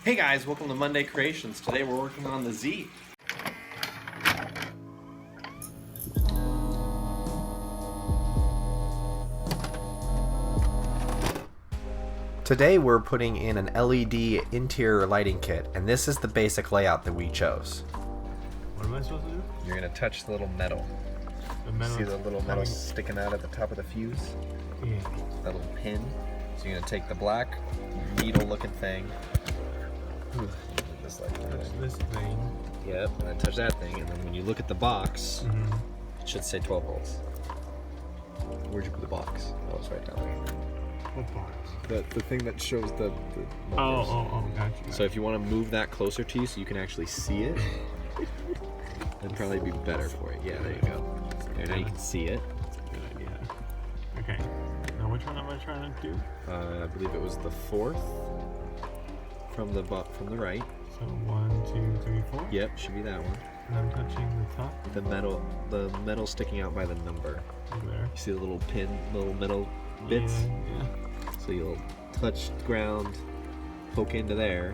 Hey guys, welcome to Monday Creations. Today we're working on the Z. Today we're putting in an LED interior lighting kit, and this is the basic layout that we chose. What am I supposed to do? You're going to touch the little metal. See the little metal sticking out at the top of the fuse? Yeah. That little pin. So you're going to take the black needle looking thing. Touch this thing. Yep, and then touch that thing, and then when you look at the box, it should say 12 volts. Where'd you put the box? Oh, it's right down there. What box? The thing that shows the numbers. Oh, gotcha. So if you want to move that closer to you so you can actually see it, that'd probably be better for it. Yeah, there you go. There, now you can see it. Good idea. Okay. Now which one am I trying to do? I believe it was the fourth from the right. So 1, 2, 3, 4. Yep, should be that one. And I'm touching the top. The metal sticking out by the number. There. You see the little pin, little metal bits? Yeah. So you'll touch the ground, poke into there.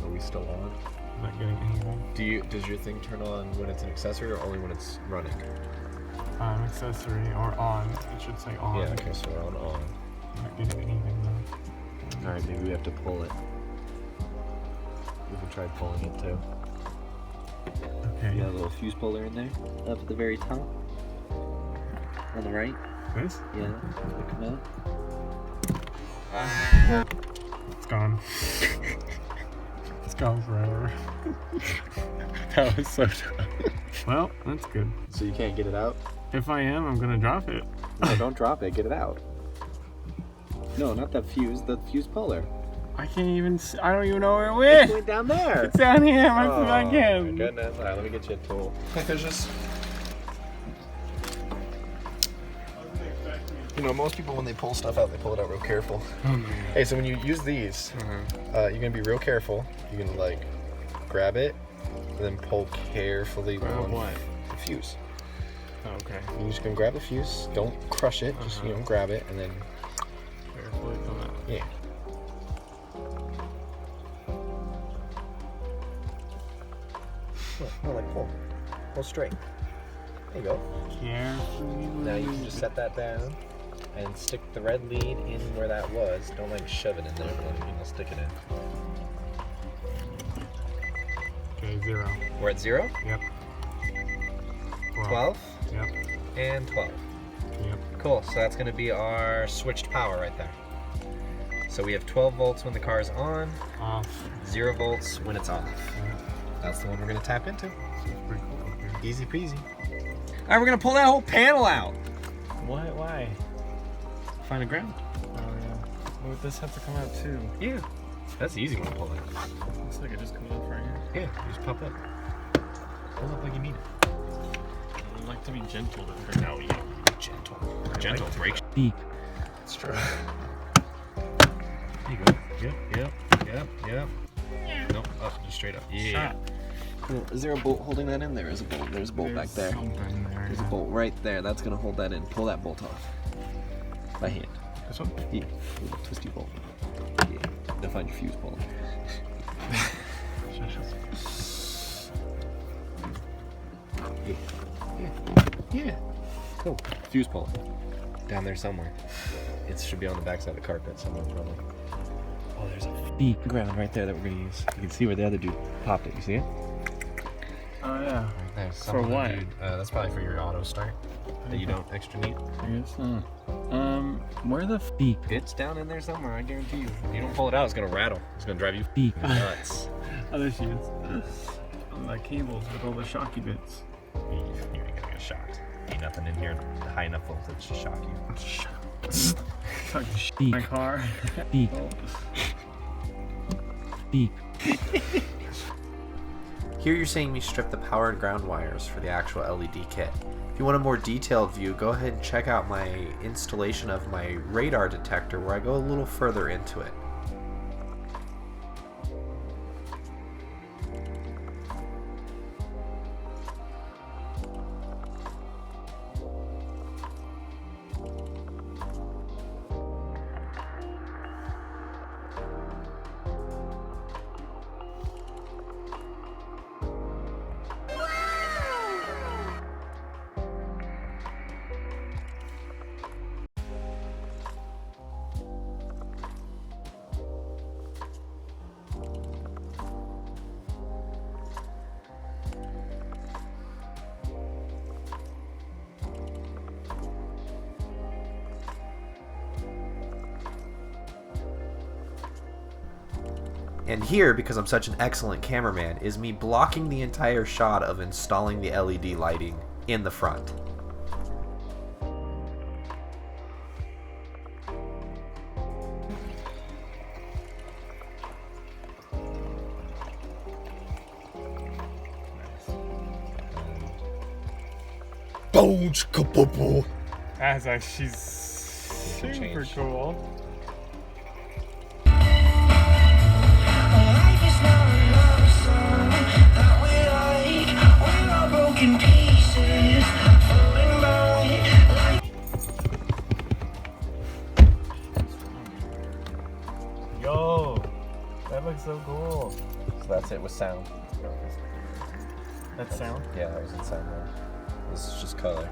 Are we still on? I'm not getting anything. Does your thing turn on when it's an accessory or only when it's running? Accessory or on. It should say on. Yeah, okay, so we're on. I'm not getting anything though. Alright, maybe we have to pull it. We can try pulling it too. Okay. You got a little fuse puller in there, up at the very top. On the right. This? Yeah, look at that. It's gone. It's gone forever. That was so tough. Well, that's good. So you can't get it out? If I am, I'm gonna drop it. No, don't drop it, get it out. No, not the fuse puller. I can't even see, I don't even know where it went. It's way down there. It's down here. I Oh forgot my again. goodness. Alright, let me get you a tool. There's just... You know, most people when they pull stuff out, they pull it out real careful. Oh man. Hey, so when you use these, you're gonna be real careful. You can like grab it and then pull carefully on the fuse. Okay. You're just gonna grab the fuse. Don't crush it. Just grab it and then. Carefully come out. Yeah. Oh, like pull straight. There you go. Carefully. Now you can just set that down and stick the red lead in where that was. Don't like shove it in there, but stick it in. Okay, 0. We're at 0? Yep. 12? Yep. And 12. Yep. Cool, so that's gonna be our switched power right there. So we have 12 volts when the car is on, Off. 0 volts when it's off. Yeah. That's the one we're gonna tap into. That's pretty cool up here. Easy peasy. All right, we're gonna pull that whole panel out. Why? Find a ground. Oh yeah. Would this have to come out too? Yeah, that's the easy one to pull in. Looks like it just comes off right here. Yeah, you just pop up. Pull up like you mean it. I'd like to be gentle with her. No, yeah, gentle. Gentle break. Deep. It's true. There you go. Yep. Nope, up, just straight up. Yeah. Shot. Cool. Is there a bolt holding that in? There is a bolt. There's a bolt back there. Something there. There's a bolt right there. That's gonna hold that in. Pull that bolt off. By hand. This one? Yeah. Little twisty bolt. Yeah. Now find your fuse puller. Yeah. Cool. Fuse puller. Down there somewhere. It should be on the backside of the carpet somewhere probably. Oh, there's a deep ground right there that we're gonna use. You can see where the other dude popped it. You see it? Oh yeah. Right there. For what? That's probably for your auto start that you don't extra need. I guess not. Where the beep? It's down in there somewhere, I guarantee you. If you don't pull it out, it's gonna rattle. It's gonna drive you beep nuts. Oh, there she is. On the cables with all the shocky bits. You ain't gonna get shocked. Ain't nothing in here high enough voltage to shock you. Talking shit in my car. Beep. Beep. Here you're seeing me strip the power and ground wires for the actual LED kit. If you want a more detailed view, go ahead and check out my installation of my radar detector where I go a little further into it. And here, because I'm such an excellent cameraman, is me blocking the entire shot of installing the LED lighting in the front. She's super change. cool. Life is not a love song that we like. We're all broken pieces, floating by. Yo, that looks so cool. So that's it with sound. That sound. Yeah, that was in sound mode. This is just color.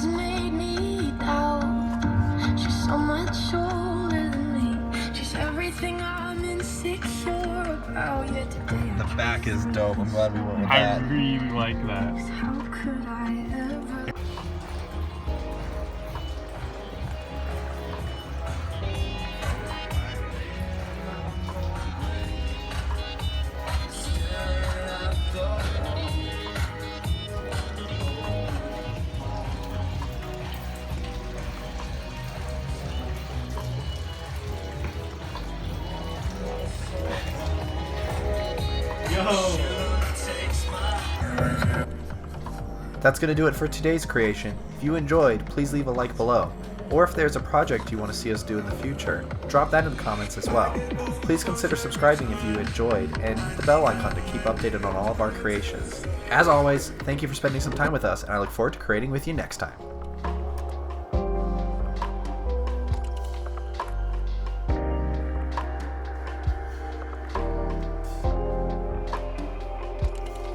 She's made me doubt. She's so much older than me. She's everything I'm insecure about. Yet today The back is dope. I'm glad we went with I that. really like that. how could I ever? That's going to do it for today's creation. If you enjoyed, please leave a like below. Or if there's a project you want to see us do in the future, drop that in the comments as well. Please consider subscribing if you enjoyed, and hit the bell icon to keep updated on all of our creations. As always, thank you for spending some time with us, and I look forward to creating with you next time.